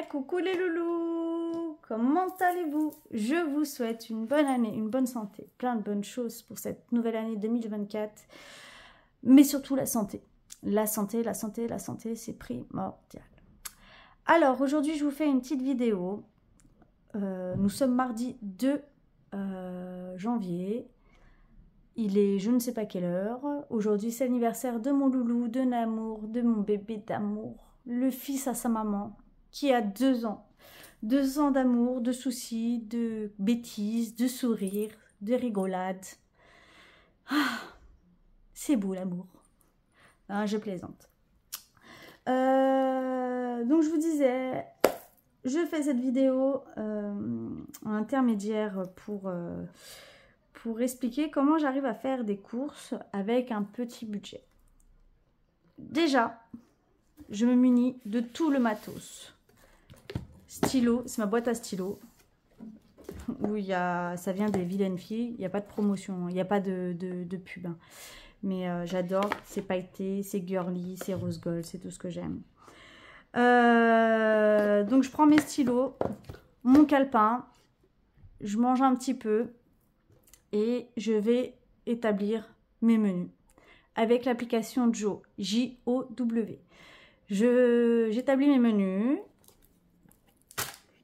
Coucou les loulous, comment allez-vous? Je vous souhaite une bonne année, une bonne santé, plein de bonnes choses pour cette nouvelle année 2024, mais surtout la santé. La santé, la santé, la santé, c'est primordial. Alors aujourd'hui je vous fais une petite vidéo. Nous sommes mardi 2 janvier. Il est je ne sais pas quelle heure. Aujourd'hui c'est l'anniversaire de mon loulou, de Namour, de mon bébé d'amour, le fils à sa maman, qui a 2 ans. 2 ans d'amour, de soucis, de bêtises, de sourires, de rigolades. Ah, c'est beau l'amour. Hein, je plaisante. Donc je vous disais, je fais cette vidéo intermédiaire pour expliquer comment j'arrive à faire des courses avec un petit budget. Déjà, je me munis de tout le matos. Stylo, c'est ma boîte à stylo. Où ça vient des vilaines filles. Il n'y a pas de promotion, il n'y a pas de pub. Hein. Mais j'adore, c'est pailleté, c'est girly, c'est rose gold, c'est tout ce que j'aime. Donc je prends mes stylos, mon calepin, je mange un petit peu et je vais établir mes menus avec l'application Jo, J-O-W. J'établis mes menus.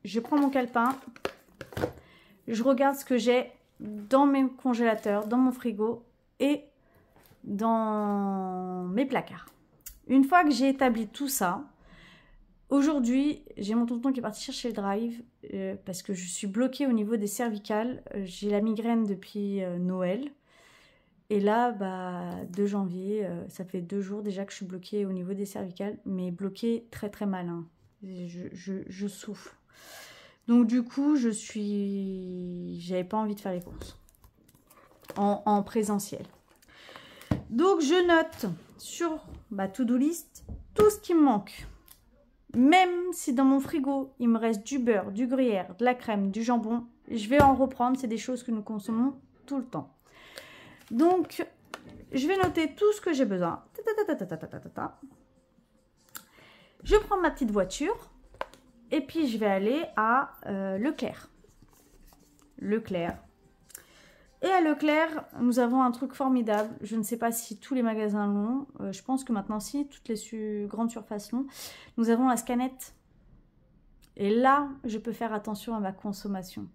Je prends mon calepin, je regarde ce que j'ai dans mes congélateurs, dans mon frigo et dans mes placards. Une fois que j'ai établi tout ça, aujourd'hui, j'ai mon tonton qui est parti chercher le drive parce que je suis bloquée au niveau des cervicales. J'ai la migraine depuis Noël. Et là, 2 janvier, ça fait 2 jours déjà que je suis bloquée au niveau des cervicales, mais bloquée très très mal. Hein. Je souffre. Donc du coup, j'avais pas envie de faire les courses en présentiel. Donc je note sur ma to-do list tout ce qui me manque. Même si dans mon frigo, il me reste du beurre, du gruyère, de la crème, du jambon, je vais en reprendre. C'est des choses que nous consommons tout le temps. Donc, je vais noter tout ce que j'ai besoin. Je prends ma petite voiture. Et puis, je vais aller à Leclerc. Leclerc. Et à Leclerc, nous avons un truc formidable. Je ne sais pas si tous les magasins l'ont. Je pense que maintenant, si, toutes les grandes surfaces l'ont. Nous avons la scanette. Et là, je peux faire attention à ma consommation.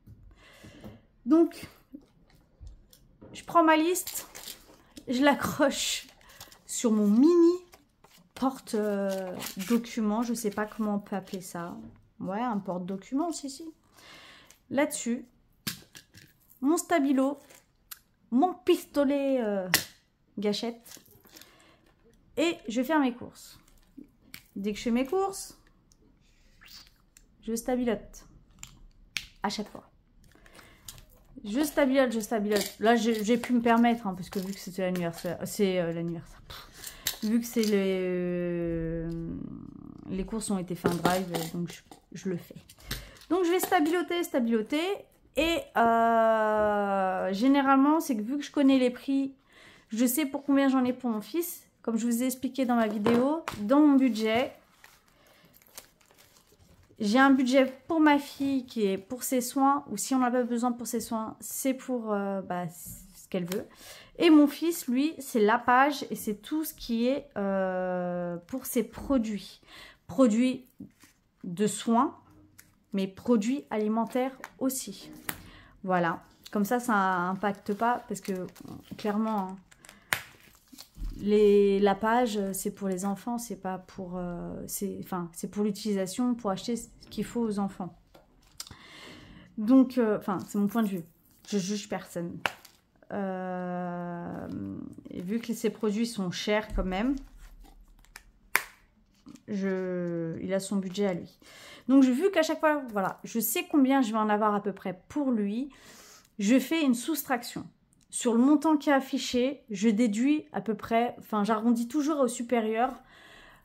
Donc, je prends ma liste. Je l'accroche sur mon mini porte-document. Je ne sais pas comment on peut appeler ça. Ouais, un porte-document, si. Là-dessus, mon stabilo, mon pistolet gâchette. Et je vais faire mes courses. Dès que je fais mes courses, je stabilote. À chaque fois. Je stabilote. Là, j'ai pu me permettre, hein, parce que vu que c'était l'anniversaire, vu que c'est les courses ont été fait en drive, donc je le fais. Donc je vais stabiloter. Et généralement, c'est que vu que je connais les prix, je sais pour combien j'en ai pour mon fils. Comme je vous ai expliqué dans ma vidéo, dans mon budget, j'ai un budget pour ma fille qui est pour ses soins, ou si on n'a pas besoin pour ses soins, c'est pour ce qu'elle veut. Et mon fils, lui, c'est la page et c'est tout ce qui est pour ses produits. Produits de soins, mais produits alimentaires aussi. Voilà, comme ça n'impacte pas, parce que clairement, hein, la page, c'est pour les enfants, c'est pas pour... c'est pour l'utilisation, pour acheter ce qu'il faut aux enfants. Donc, c'est mon point de vue. Je juge personne. Et vu que ces produits sont chers quand même, il a son budget à lui. Donc, vu qu'à chaque fois, voilà, je sais combien je vais en avoir à peu près pour lui, je fais une soustraction. Sur le montant qui est affiché, je déduis à peu près, j'arrondis toujours au supérieur.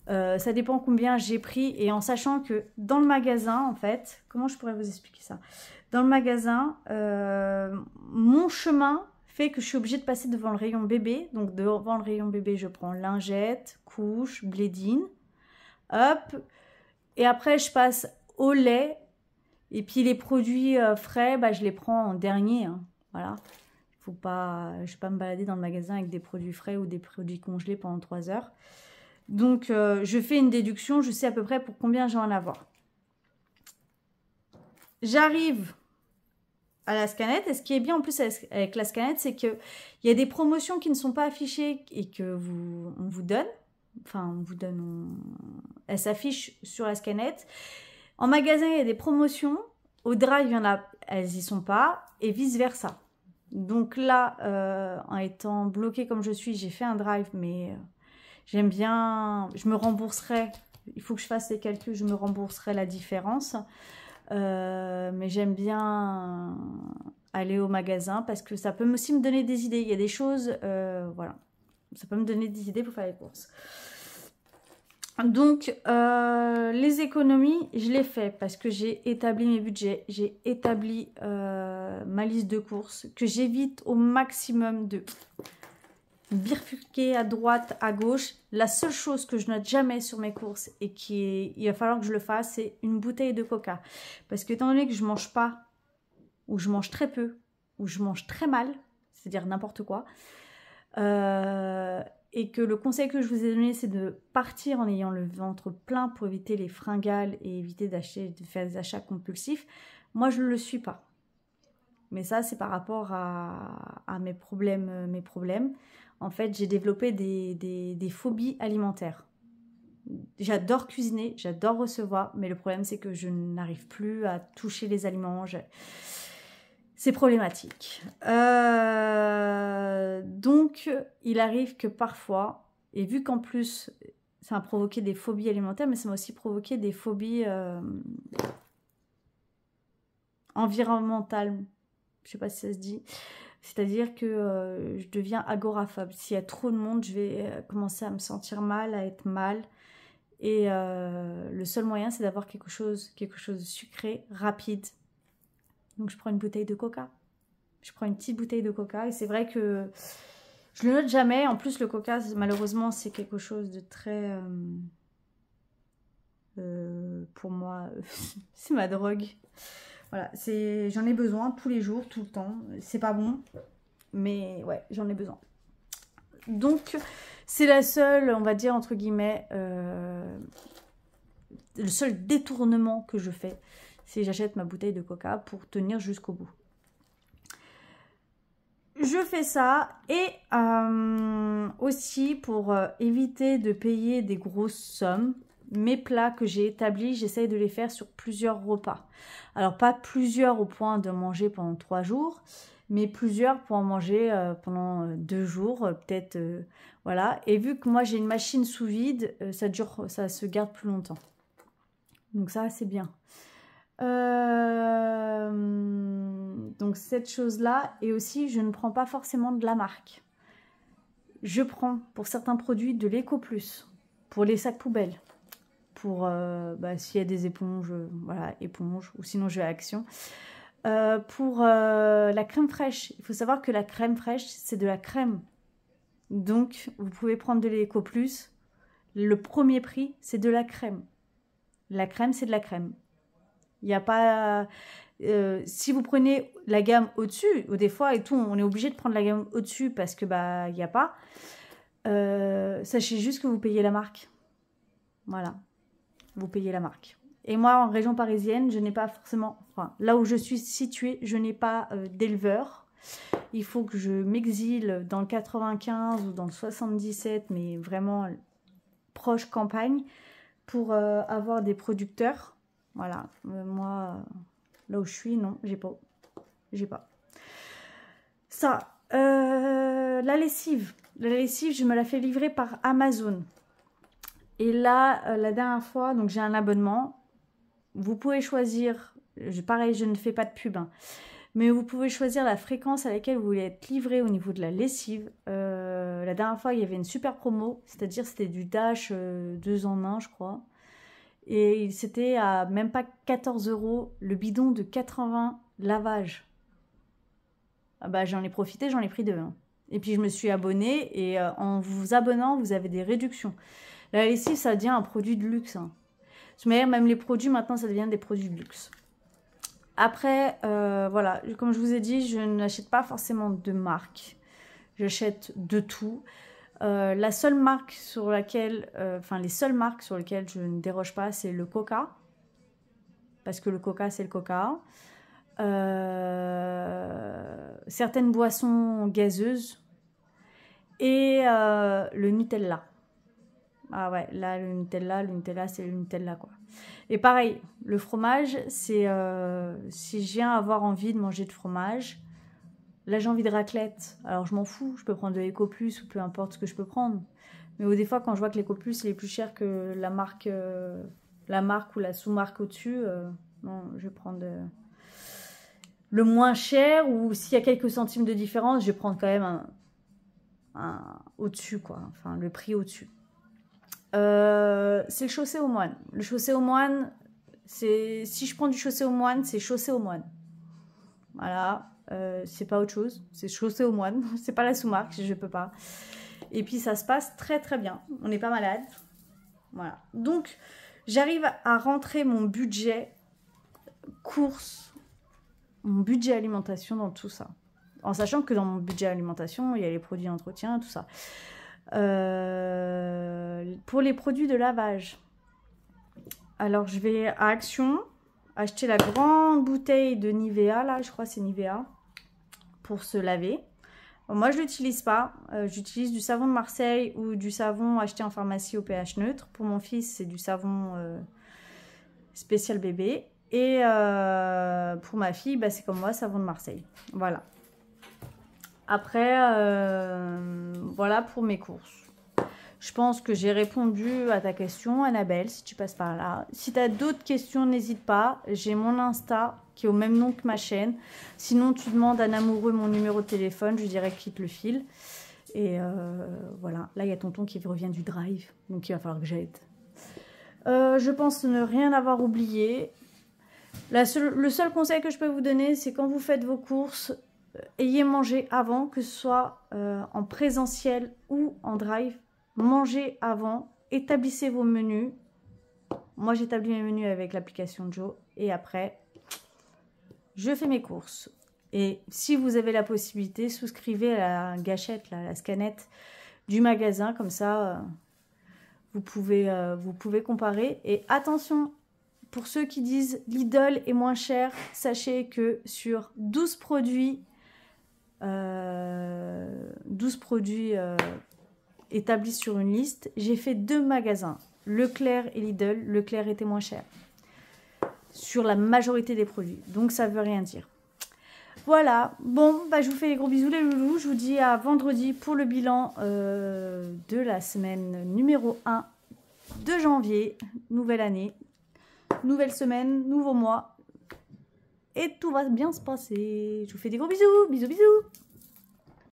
Ça dépend combien j'ai pris. Et en sachant que dans le magasin, en fait, comment je pourrais vous expliquer ça? Dans le magasin, mon chemin fait que je suis obligée de passer devant le rayon bébé. Donc devant le rayon bébé, je prends lingette, couche, blédine. Hop. Et après, je passe au lait. Et puis les produits frais, bah, je les prends en dernier. Hein. Voilà. Faut pas, je ne vais pas me balader dans le magasin avec des produits frais ou des produits congelés pendant 3 heures. Donc, je fais une déduction. Je sais à peu près pour combien je vais en avoir. J'arrive à la scanette. Et ce qui est bien en plus avec la scanette, c'est qu'il y a des promotions qui ne sont pas affichées et que on vous donne. Enfin, on vous donne... Elles s'affichent sur la scanette. En magasin, il y a des promotions. Au drive, il y en a, elles n'y sont pas. Et vice-versa. Donc là, en étant bloquée comme je suis, j'ai fait un drive. Mais j'aime bien... Je me rembourserai. Il faut que je fasse les calculs. Je me rembourserai la différence. Mais j'aime bien aller au magasin parce que ça peut aussi me donner des idées. Il y a des choses... voilà. Ça peut me donner des idées pour faire les courses. Donc, les économies, je les fais parce que j'ai établi mes budgets, j'ai établi ma liste de courses, que j'évite au maximum de bifurquer à droite, à gauche. La seule chose que je note jamais sur mes courses et il va falloir que je le fasse, c'est une bouteille de coca. Parce que étant donné que je mange pas, ou je mange très peu, ou je mange très mal, c'est-à-dire n'importe quoi, et que le conseil que je vous ai donné, c'est de partir en ayant le ventre plein pour éviter les fringales et éviter de faire des achats compulsifs. Moi, je ne le suis pas. Mais ça, c'est par rapport à mes problèmes. En fait, j'ai développé des phobies alimentaires. J'adore cuisiner, j'adore recevoir, mais le problème, c'est que je n'arrive plus à toucher les aliments. C'est problématique. Donc, il arrive que parfois, et vu qu'en plus, ça a provoqué des phobies alimentaires, mais ça m'a aussi provoqué des phobies environnementales. Je ne sais pas si ça se dit. C'est-à-dire que je deviens agoraphobe. S'il y a trop de monde, je vais commencer à me sentir mal, à être mal. Et le seul moyen, c'est d'avoir quelque chose de sucré, rapide. Donc, je prends une bouteille de coca. Je prends une petite bouteille de coca. Et c'est vrai que je le note jamais. En plus, le coca, malheureusement, c'est quelque chose de très... pour moi, c'est ma drogue. Voilà, j'en ai besoin tous les jours, tout le temps. C'est pas bon, mais ouais, j'en ai besoin. Donc, c'est la seule, on va dire, entre guillemets, le seul détournement que je fais. C'est j'achète ma bouteille de coca pour tenir jusqu'au bout. Je fais ça et aussi pour éviter de payer des grosses sommes, mes plats que j'ai établis, j'essaye de les faire sur plusieurs repas. Alors pas plusieurs au point de manger pendant 3 jours, mais plusieurs pour en manger pendant 2 jours, peut-être, voilà. Et vu que moi j'ai une machine sous vide, ça se garde plus longtemps. Donc ça c'est bien. Donc cette chose-là, et aussi je ne prends pas forcément de la marque. Je prends pour certains produits de l'Eco Plus, pour les sacs poubelles, pour s'il y a des éponges, voilà, éponges, ou sinon je vais à Action. Pour la crème fraîche, il faut savoir que la crème fraîche, c'est de la crème. Donc vous pouvez prendre de l'Eco Plus. Le premier prix, c'est de la crème. La crème, c'est de la crème. Il n'y a pas... si vous prenez la gamme au-dessus, ou des fois et tout, on est obligé de prendre la gamme au-dessus parce que il n'y a pas. Sachez juste que vous payez la marque. Voilà. Vous payez la marque. Et moi, en région parisienne, je n'ai pas forcément... Enfin, là où je suis située, je n'ai pas d'éleveur. Il faut que je m'exile dans le 95 ou dans le 77, mais vraiment proche campagne, pour avoir des producteurs. Voilà, moi, là où je suis, non, j'ai pas. Ça, la lessive. La lessive, je me la fais livrer par Amazon. Et là, la dernière fois, donc j'ai un abonnement. Vous pouvez choisir, pareil, je ne fais pas de pub, hein, mais vous pouvez choisir la fréquence à laquelle vous voulez être livré au niveau de la lessive. La dernière fois, il y avait une super promo, c'est-à-dire c'était du Dash 2 en 1, je crois. Et c'était à même pas 14 € le bidon de 80 lavages. Ah bah, j'en ai profité, j'en ai pris 2. Hein. Et puis je me suis abonnée et en vous abonnant, vous avez des réductions. La lessive, ça devient un produit de luxe. Hein. Mais même les produits, maintenant, ça devient des produits de luxe. Après, voilà, comme je vous ai dit, je n'achète pas forcément de marque. J'achète de tout. La seule marque sur laquelle, les seules marques sur lesquelles je ne déroge pas, c'est le Coca. Parce que le Coca, c'est le Coca. Certaines boissons gazeuses. Et le Nutella. Ah ouais, là, le Nutella, c'est le Nutella, quoi. Et pareil, le fromage, c'est... si je viens avoir envie de manger de fromage, là, j'ai envie de raclette. Alors, je m'en fous, je peux prendre de l'Ecoplus ou peu importe ce que je peux prendre. Mais des fois, quand je vois que l'Ecoplus, il est plus cher que la marque ou la sous-marque au-dessus, non, je vais prendre le moins cher, ou s'il y a quelques centimes de différence, je vais prendre quand même au-dessus, quoi. Enfin, le prix au-dessus. C'est le chaussé aux moines. Le chaussé aux moines, si je prends du chaussé aux moines, c'est chaussé aux moines. Voilà, c'est pas autre chose. C'est chaussé aux moines. C'est pas la sous-marque, je peux pas. Et puis ça se passe très très bien. On n'est pas malade. Voilà. Donc, j'arrive à rentrer mon budget course, mon budget alimentation dans tout ça. En sachant que dans mon budget alimentation, il y a les produits d'entretien, tout ça. Pour les produits de lavage, alors je vais à Action acheter la grande bouteille de Nivea, là je crois que c'est Nivea, pour se laver. Bon, moi je l'utilise pas, j'utilise du savon de Marseille ou du savon acheté en pharmacie au pH neutre. Pour mon fils c'est du savon spécial bébé, et pour ma fille bah, c'est comme moi, savon de Marseille. Voilà. Après, voilà pour mes courses. Je pense que j'ai répondu à ta question, Annabelle, si tu passes par là. Si tu as d'autres questions, n'hésite pas. J'ai mon Insta qui est au même nom que ma chaîne. Sinon, tu demandes à un amoureux mon numéro de téléphone, je dirais qu'il te le file. Et voilà, là, il y a tonton qui revient du drive, donc il va falloir que j'aide. Je pense ne rien avoir oublié. Le seul conseil que je peux vous donner, c'est quand vous faites vos courses, ayez mangé avant, que ce soit en présentiel ou en drive. Mangez avant, établissez vos menus. Moi, j'établis mes menus avec l'application Joe. Et après, je fais mes courses. Et si vous avez la possibilité, souscrivez à la gâchette, là, la scanette du magasin. Comme ça, vous pouvez comparer. Et attention, pour ceux qui disent Lidl est moins cher, sachez que sur 12 produits, établis sur une liste, j'ai fait 2 magasins, Leclerc et Lidl. Leclerc était moins cher sur la majorité des produits, donc ça veut rien dire. Voilà, bon, bah, je vous fais des gros bisous les loulous, je vous dis à vendredi pour le bilan de la semaine numéro 1 de janvier, nouvelle année, nouvelle semaine, nouveau mois, et tout va bien se passer. Je vous fais des gros bisous, bisous bisous.